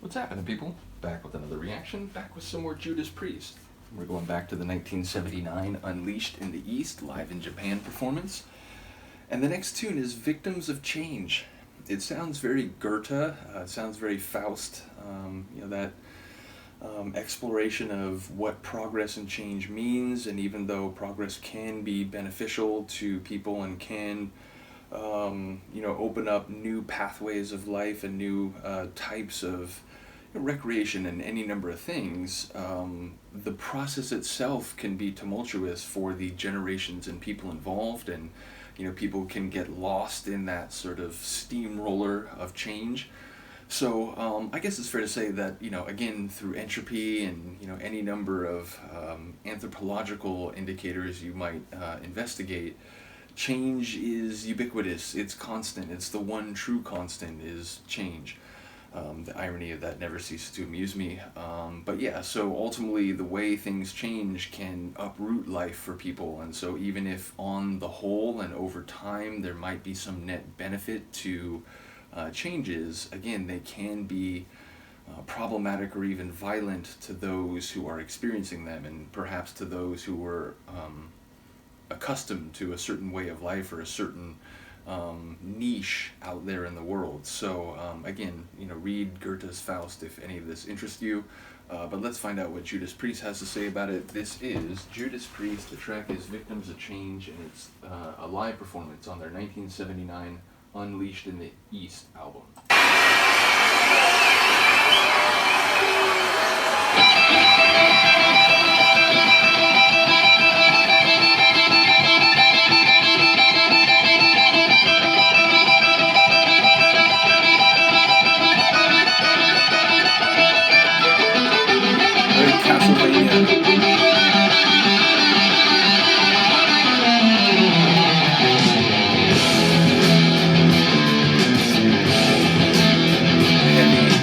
What's happening, people? Back with another reaction, back with some more Judas Priest. We're going back to the 1979 Unleashed in the East live in Japan performance. And the next tune is Victims of Change. It sounds very Goethe, it sounds very Faust, that exploration of what progress and change means, and even though progress can be beneficial to people and can open up new pathways of life and new types of recreation and any number of things, the process itself can be tumultuous for the generations and people involved, and people can get lost in that sort of steamroller of change. So I guess it's fair to say that again, through entropy and any number of anthropological indicators you might investigate, change is ubiquitous, it's constant, it's the one true constant is change. The irony of that never ceases to amuse me. But yeah, so ultimately the way things change can uproot life for people, and so even if on the whole and over time there might be some net benefit to changes, again, they can be problematic or even violent to those who are experiencing them, and perhaps to those who were accustomed to a certain way of life or a certain niche out there in the world. So again, read Goethe's Faust if any of this interests you. But let's find out what Judas Priest has to say about it. This is Judas Priest. The track is Victims of Change, and it's a live performance on their 1979 Unleashed in the East album. Very Castlevania. Heavy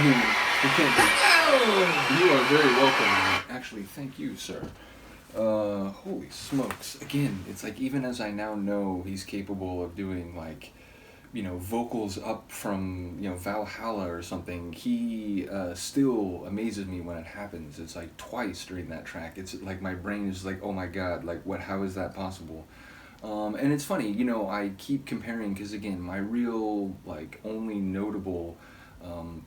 mean, you can't. You are very welcome. Actually, thank you, sir. Holy smokes! Again, it's like even as I now know he's capable of doing like, vocals up from Valhalla or something. He still amazes me when it happens. It's like twice during that track. It's like my brain is like, oh my god, like what? How is that possible? And it's funny, I keep comparing because again, my real like only notable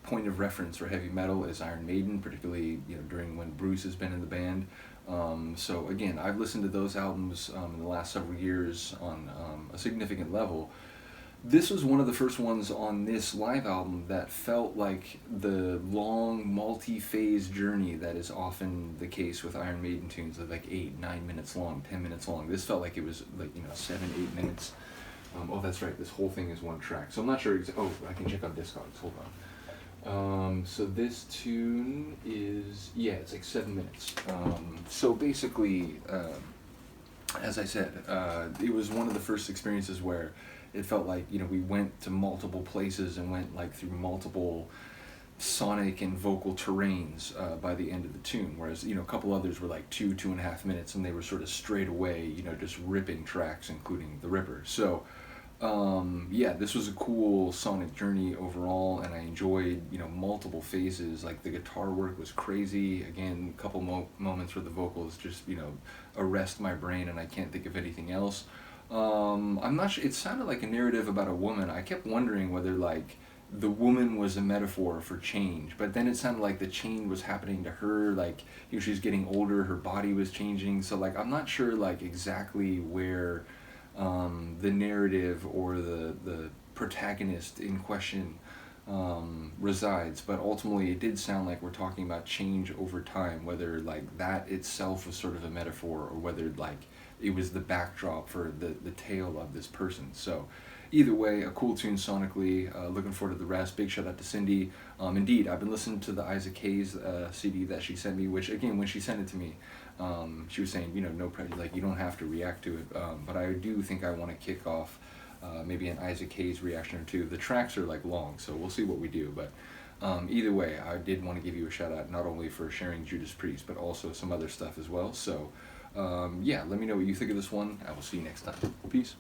point of reference for heavy metal is Iron Maiden, particularly during when Bruce has been in the band. So again, I've listened to those albums in the last several years on a significant level. This was one of the first ones on this live album that felt like the long multi-phase journey that is often the case with Iron Maiden tunes of like 8, 9 minutes long, 10 minutes long. This felt like it was like 7, 8 minutes. Oh, that's right. This whole thing is one track. So I'm not sure. Oh, I can check on Discogs. Hold on. So this tune is it's like 7 minutes. So basically, as I said, it was one of the first experiences where it felt like we went to multiple places and went like through multiple sonic and vocal terrains by the end of the tune, whereas a couple others were like 2.5 minutes, and they were sort of straight away just ripping tracks, including the Ripper. So this was a cool sonic journey overall, and I enjoyed multiple phases. Like the guitar work was crazy. Again, a couple moments where the vocals just arrest my brain and I can't think of anything else. I'm not sure. It sounded like a narrative about a woman. I kept wondering whether like the woman was a metaphor for change, but then it sounded like the change was happening to her. Like she was getting older, her body was changing. So like I'm not sure like exactly where the narrative or the protagonist in question resides, but ultimately it did sound like we're talking about change over time, whether like that itself was sort of a metaphor or whether like it was the backdrop for the tale of this person. So either way, a cool tune sonically. Looking forward to the rest. Big shout out to Cindy. Indeed, I've been listening to the Isaac Hayes CD that she sent me, which again, when she sent it to me, she was saying, no pressure, like you don't have to react to it, but I do think I want to kick off maybe an Isaac Hayes reaction or two. The tracks are like long, so we'll see what we do, but either way, I did want to give you a shout out not only for sharing Judas Priest, but also some other stuff as well. So let me know what you think of this one. I will see you next time. Peace.